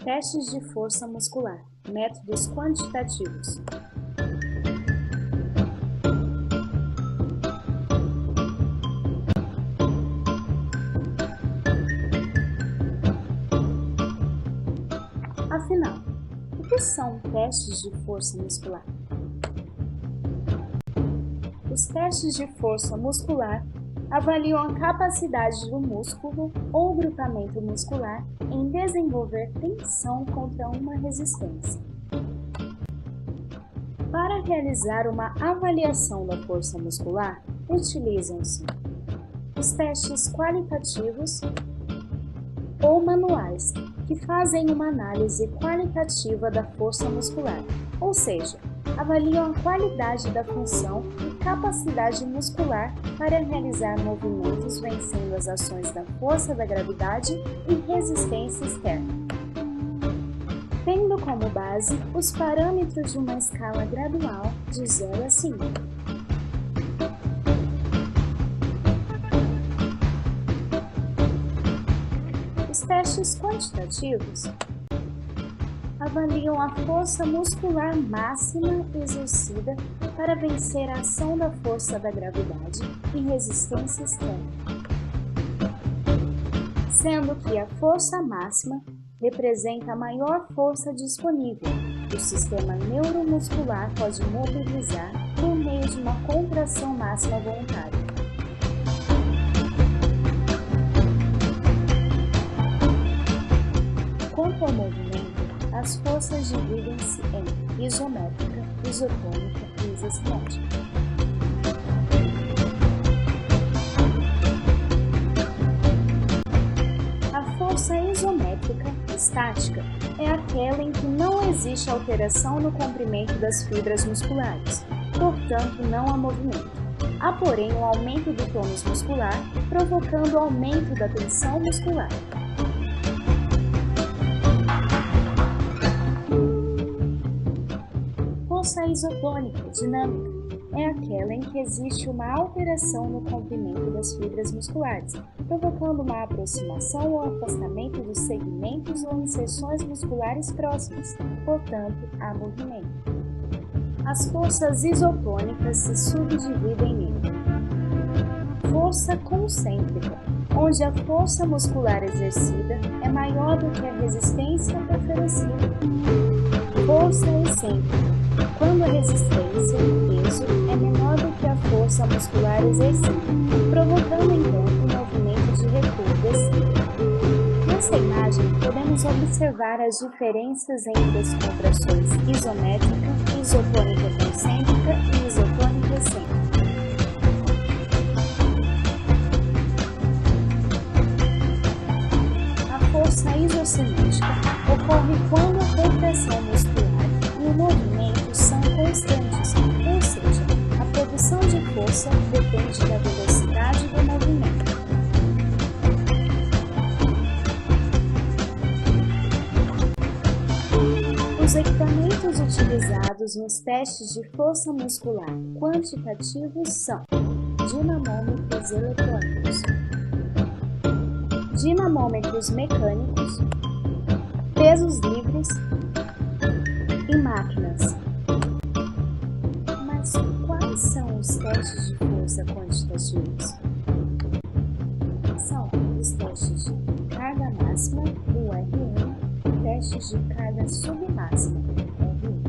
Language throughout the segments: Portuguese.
Testes de força muscular, métodos quantitativos. Afinal, o que são testes de força muscular? Os testes de força muscular avaliam a capacidade do músculo ou grupamento muscular em desenvolver tensão contra uma resistência. Para realizar uma avaliação da força muscular, utilizam-se os testes qualitativos ou manuais, que fazem uma análise qualitativa da força muscular, ou seja, avaliam a qualidade da função e capacidade muscular para realizar movimentos vencendo as ações da força da gravidade e resistência externa. Tendo como base os parâmetros de uma escala gradual de 0 a 5. Os testes quantitativos avaliam a força muscular máxima exercida para vencer a ação da força da gravidade e resistência externa, sendo que a força máxima representa a maior força disponível que o sistema neuromuscular pode mobilizar por meio de uma contração máxima voluntária. Quanto ao movimento, as forças dividem-se em isométrica, isotônica e isocinética. A força isométrica, estática, é aquela em que não existe alteração no comprimento das fibras musculares, portanto não há movimento. Há, porém, um aumento do tônus muscular, provocando o aumento da tensão muscular. Força isotônica, dinâmica, é aquela em que existe uma alteração no comprimento das fibras musculares, provocando uma aproximação ou afastamento dos segmentos ou inserções musculares próximas, portanto, há movimento. As forças isotônicas se subdividem em força concêntrica, onde a força muscular exercida é maior do que a resistência oferecida. Força excêntrica, quando a resistência, peso, é menor do que a força muscular exercida, provocando então um movimento de recuo descido. Nessa imagem, podemos observar as diferenças entre as contrações isométrica, isotônica concêntrica e isotônica excêntrica. A força isocinética ocorre quando a contração muscular e o movimento são constantes, ou seja, a produção de força depende da velocidade do movimento. Os equipamentos utilizados nos testes de força muscular quantitativos são dinamômetros eletrônicos, dinamômetros mecânicos, pesos livres e máquinas. Mas quais são os testes de força quantitativos? São os testes de carga máxima, URM, e testes de carga submáxima, RM.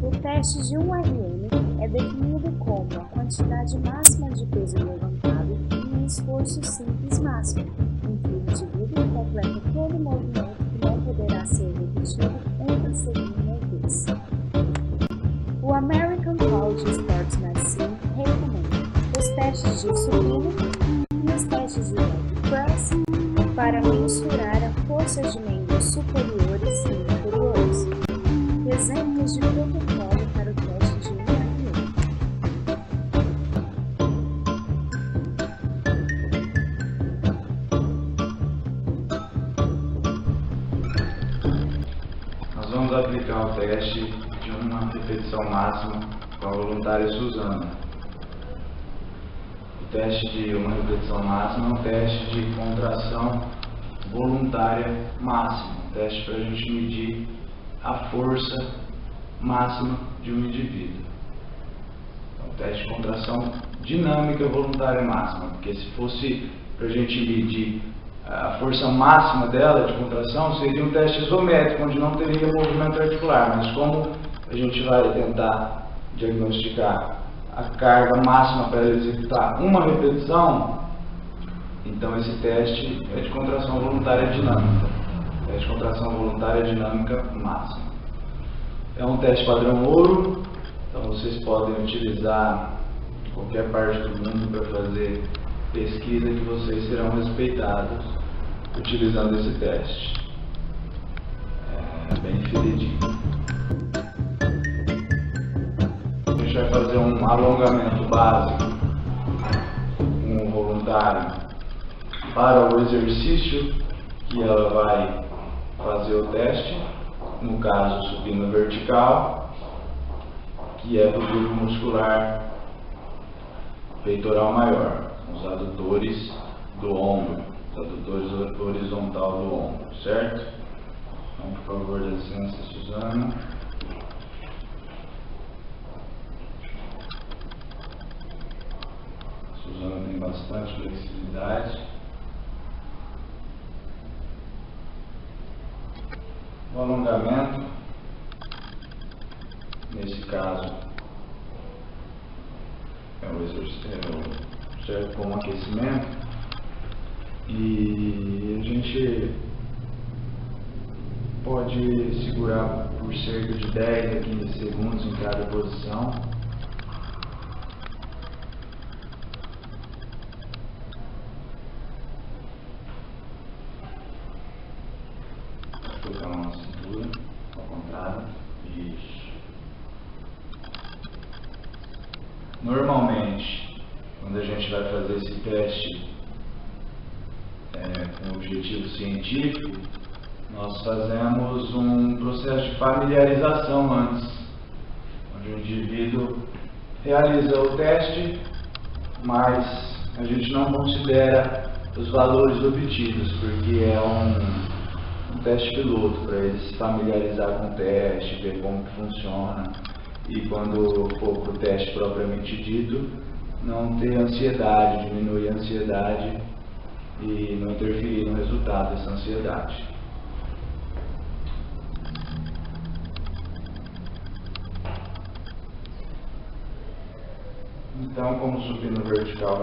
O teste de URM é definido como a quantidade máxima de peso levantado em um esforço simples máximo, em que o indivíduo completa todo o movimento que não poderá ser repetido uma segunda vez. O American College Sports Medicine recomenda os testes de supino e os testes de leg press para mensurar a força de membros superiores e inferiores. Exemplos de protocolo para o teste de URM. Nós vamos aplicar o teste de uma repetição máxima com a voluntária Suzana. O teste de uma repetição máxima é um teste de contração voluntária máxima, um teste para a gente medir a força máxima de um indivíduo. Então, teste de contração dinâmica voluntária máxima, porque se fosse para a gente medir a força máxima dela de contração, seria um teste isométrico, onde não teria movimento articular, mas como a gente vai tentar diagnosticar a carga máxima para ela executar uma repetição, então esse teste é de contração voluntária dinâmica, teste de contração voluntária dinâmica máxima. É um teste padrão ouro, então vocês podem utilizar em qualquer parte do mundo para fazer pesquisa, que vocês serão respeitados utilizando esse teste. É bem fidedigno. A gente vai fazer um alongamento básico com o voluntário para o exercício que ela vai fazer o teste, no caso supino vertical, que é do grupo muscular peitoral maior, os adutores do ombro, os adutores horizontal do ombro, certo? Então, por favor, dê licença, Suzana. Suzana tem bastante flexibilidade. O alongamento, nesse caso, é o exercício, serve como aquecimento, e a gente pode segurar por cerca de 10 a 15 segundos em cada posição. Colocar a mão na cintura, ao contrário. Isso. Normalmente, quando a gente vai fazer esse teste com objetivo científico, nós fazemos um processo de familiarização antes, onde o indivíduo realiza o teste, mas a gente não considera os valores obtidos, porque é um teste piloto, para ele se familiarizar com o teste, ver como que funciona, e quando for para o teste propriamente dito, não ter ansiedade, diminuir a ansiedade e não interferir no resultado dessa ansiedade. Então, como o supino vertical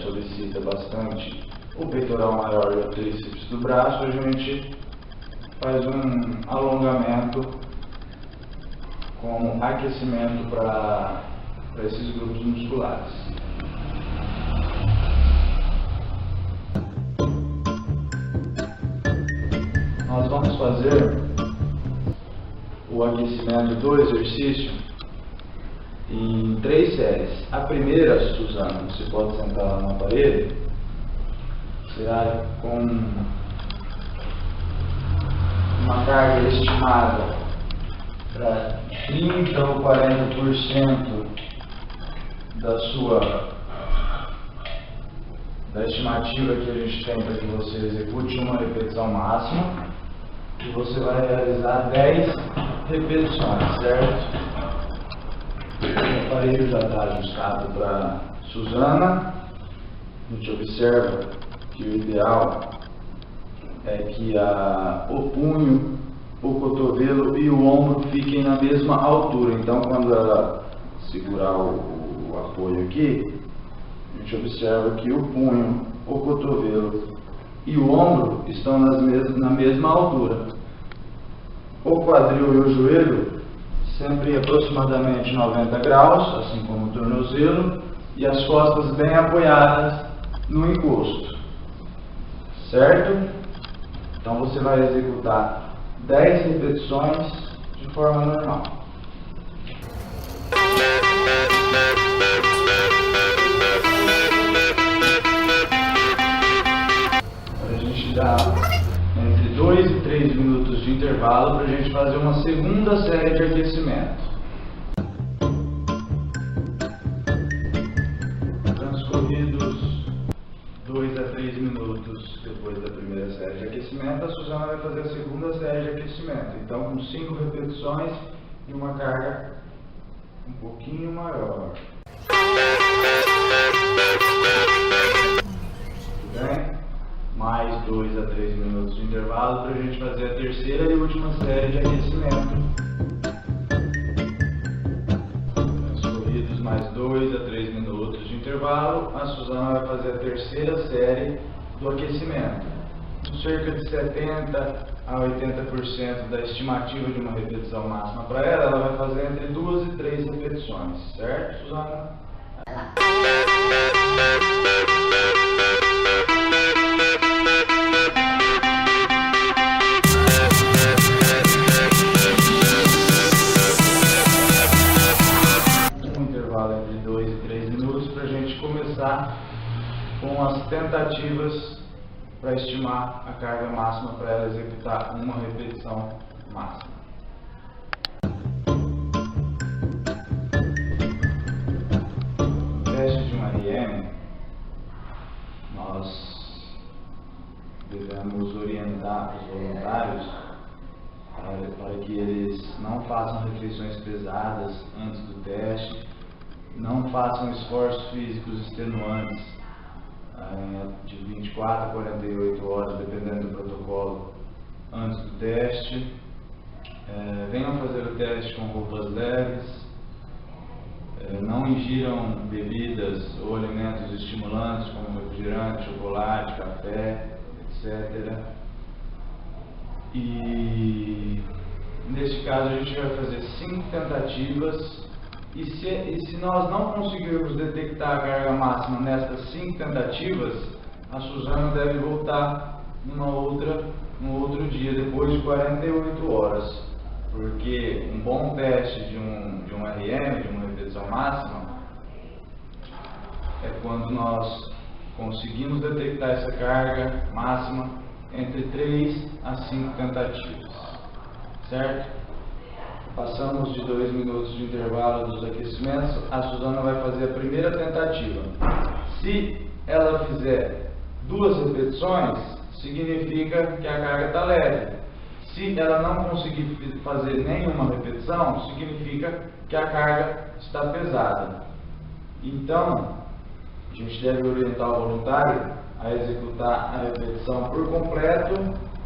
solicita bastante o peitoral maior e o tríceps do braço, a gente faz um alongamento como aquecimento para esses grupos musculares. Nós vamos fazer o aquecimento do exercício em 3 séries. A primeira, Suzana, você pode sentar lá no aparelho, será com uma carga estimada para 30 ou 40% da estimativa que a gente tem para que você execute uma repetição máxima, e você vai realizar 10 repetições, certo? O aparelho já está ajustado para Suzana. A gente observa que o ideal é que o punho, o cotovelo e o ombro fiquem na mesma altura. Então, quando ela segurar o apoio aqui, a gente observa que o punho, o cotovelo e o ombro estão na mesma altura. O quadril e o joelho sempre aproximadamente 90 graus, assim como o tornozelo, e as costas bem apoiadas no encosto, certo? Então você vai executar 10 repetições de forma normal. A gente dá entre 2 e 3 minutos de intervalo para a gente fazer uma segunda série de aquecimento. Transcorridos 2 a 3 minutos depois da primeira série de aquecimento, a Suzana vai fazer a segunda série de aquecimento. Então, com 5 repetições e uma carga um pouquinho maior. Tudo bem? Mais 2 a 3 minutos de intervalo para a gente fazer a terceira e última série de aquecimento. Transcorridos mais 2 a 3 minutos de intervalo, a Suzana vai fazer a terceira série do aquecimento. Com cerca de 70 a 80% da estimativa de uma repetição máxima para ela, ela vai fazer entre 2 e 3 repetições, certo, Suzana? Um intervalo entre 2 e 3 minutos para a gente começar com as tentativas para estimar a carga máxima para ela executar uma repetição máxima. No teste de um RM, nós devemos orientar os voluntários para que eles não façam refeições pesadas antes do teste, não façam esforços físicos extenuantes de 24 a 48 horas, dependendo do protocolo, antes do teste. Venham fazer o teste com roupas leves, não ingiram bebidas ou alimentos estimulantes como refrigerante, chocolate, café, etc. E neste caso a gente vai fazer 5 tentativas. E se nós não conseguirmos detectar a carga máxima nessas 5 tentativas, a Suzana deve voltar num outro dia, depois de 48 horas. Porque um bom teste de um RM, de uma repetição máxima, é quando nós conseguimos detectar essa carga máxima entre 3 a 5 tentativas. Certo? Passamos de 2 minutos de intervalo dos aquecimentos, a Suzana vai fazer a primeira tentativa. Se ela fizer 2 repetições, significa que a carga está leve. Se ela não conseguir fazer nenhuma repetição, significa que a carga está pesada. Então, a gente deve orientar o voluntário a executar a repetição por completo,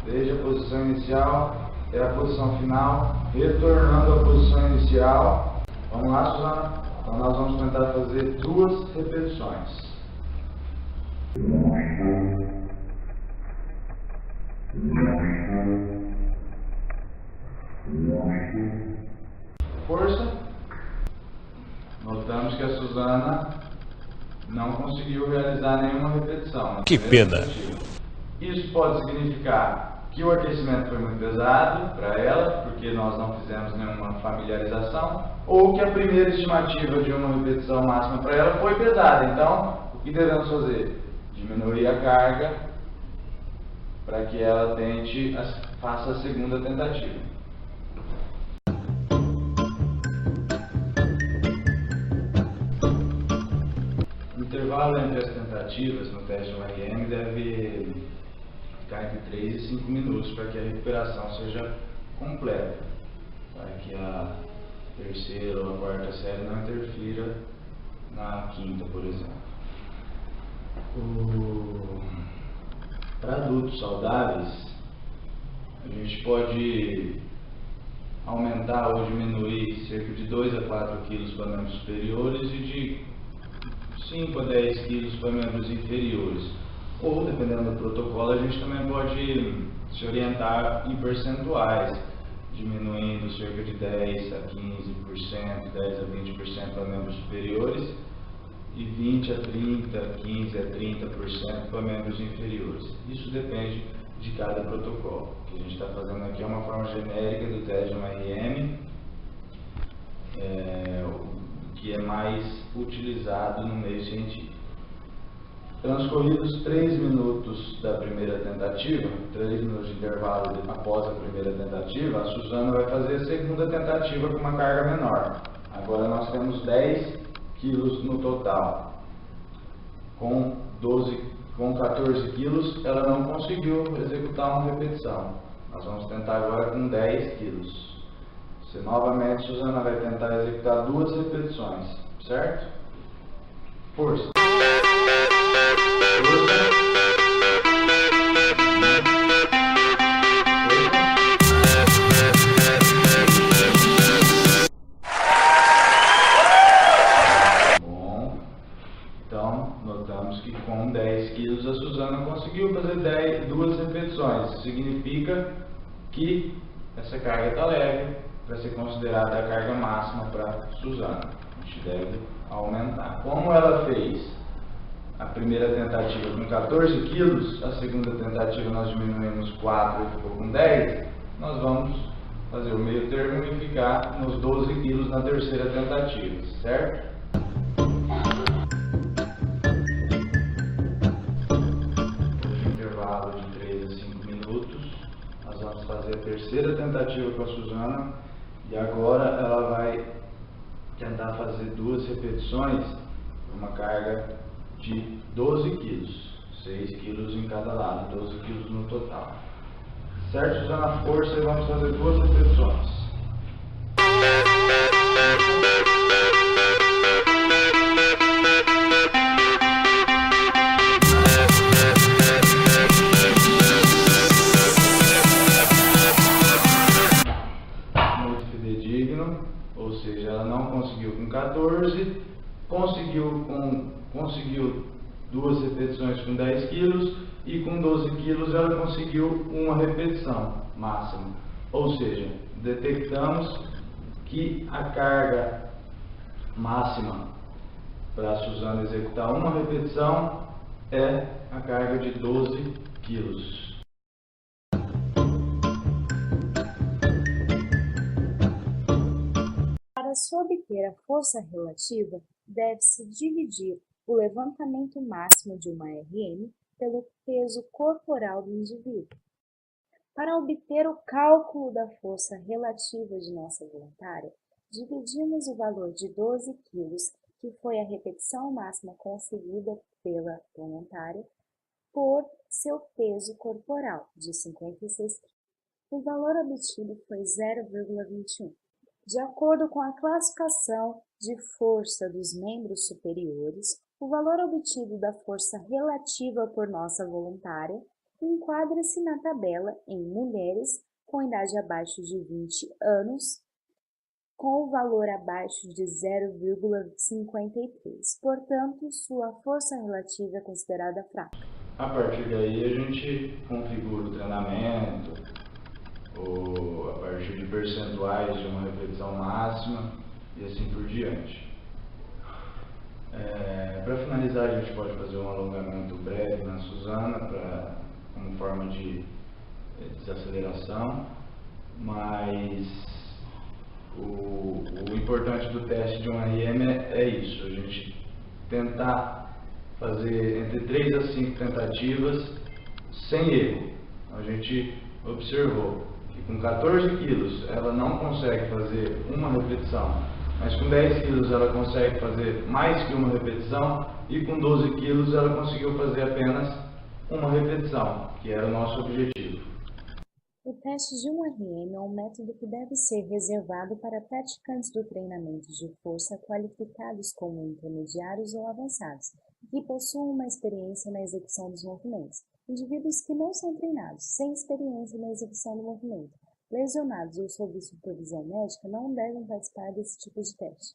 desde a posição inicial até a posição final, retornando à posição inicial. Vamos lá, Suzana? Então nós vamos tentar fazer 2 repetições. Força. Notamos que a Suzana não conseguiu realizar nenhuma repetição. Que pena! Isso pode significar que o aquecimento foi muito pesado para ela, porque nós não fizemos nenhuma familiarização, ou que a primeira estimativa de uma repetição máxima para ela foi pesada. Então, o que devemos fazer? Diminuir a carga para que ela faça a segunda tentativa. O intervalo entre as tentativas no teste do RM deve ficar entre 3 e 5 minutos para que a recuperação seja completa, para que a terceira ou a quarta série não interfira na quinta, por exemplo. Para adultos saudáveis, a gente pode aumentar ou diminuir cerca de 2 a 4 quilos para membros superiores e de 5 a 10 quilos para membros inferiores. Ou, dependendo do protocolo, a gente também pode se orientar em percentuais, diminuindo cerca de 10 a 15%, 10 a 20% para membros superiores e 20 a 30, 15 a 30% para membros inferiores. Isso depende de cada protocolo. O que a gente está fazendo aqui é uma forma genérica do teste de um RM, que é mais utilizado no meio científico. Transcorridos 3 minutos da primeira tentativa, 3 minutos de intervalo após a primeira tentativa, a Suzana vai fazer a segunda tentativa com uma carga menor. Agora nós temos 10 quilos no total, com 12 com 14 quilos, ela não conseguiu executar uma repetição. Nós vamos tentar agora com 10 quilos. Você novamente, Suzana, vai tentar executar 2 repetições, certo? Força. Notamos que com 10 quilos a Suzana conseguiu fazer 2 repetições. Isso significa que essa carga está leve para ser considerada a carga máxima para Suzana. A gente deve aumentar. Como ela fez a primeira tentativa com 14 quilos, a segunda tentativa nós diminuímos 4 e ficou com 10, nós vamos fazer o meio termo e ficar nos 12 quilos na terceira tentativa, certo? De 3 a 5 minutos, nós vamos fazer a terceira tentativa com a Suzana e agora ela vai tentar fazer 2 repetições, uma carga de 12 quilos, 6 quilos em cada lado, 12 quilos no total. Certo, Suzana? Força e vamos fazer 2 repetições. Ou seja, ela não conseguiu com 14, conseguiu 2 repetições com 10 quilos e com 12 quilos ela conseguiu uma repetição máxima. Ou seja, detectamos que a carga máxima para a Suzana executar uma repetição é a carga de 12 quilos. Para se obter a força relativa, deve-se dividir o levantamento máximo de uma RM pelo peso corporal do indivíduo. Para obter o cálculo da força relativa de nossa voluntária, dividimos o valor de 12 kg, que foi a repetição máxima conseguida pela voluntária, por seu peso corporal, de 56 kg. O valor obtido foi 0,21. De acordo com a classificação de força dos membros superiores, o valor obtido da força relativa por nossa voluntária enquadra-se na tabela em mulheres com idade abaixo de 20 anos, com o valor abaixo de 0,53. Portanto, sua força relativa é considerada fraca. A partir daí, a gente configura o treinamento, ou a partir de percentuais de uma repetição máxima e assim por diante. Para finalizar, a gente pode fazer um alongamento breve na Suzana como forma de desaceleração, mas o importante do teste de um RM é isso, a gente tentar fazer entre 3 a 5 tentativas sem erro. A gente observou que com 14 quilos ela não consegue fazer uma repetição, mas com 10 quilos ela consegue fazer mais que uma repetição e com 12 quilos ela conseguiu fazer apenas uma repetição, que era o nosso objetivo. O teste de um RM é um método que deve ser reservado para praticantes do treinamento de força qualificados como intermediários ou avançados, que possuam uma experiência na execução dos movimentos. Indivíduos que não são treinados, sem experiência na execução do movimento, lesionados ou sob supervisão médica não devem participar desse tipo de teste.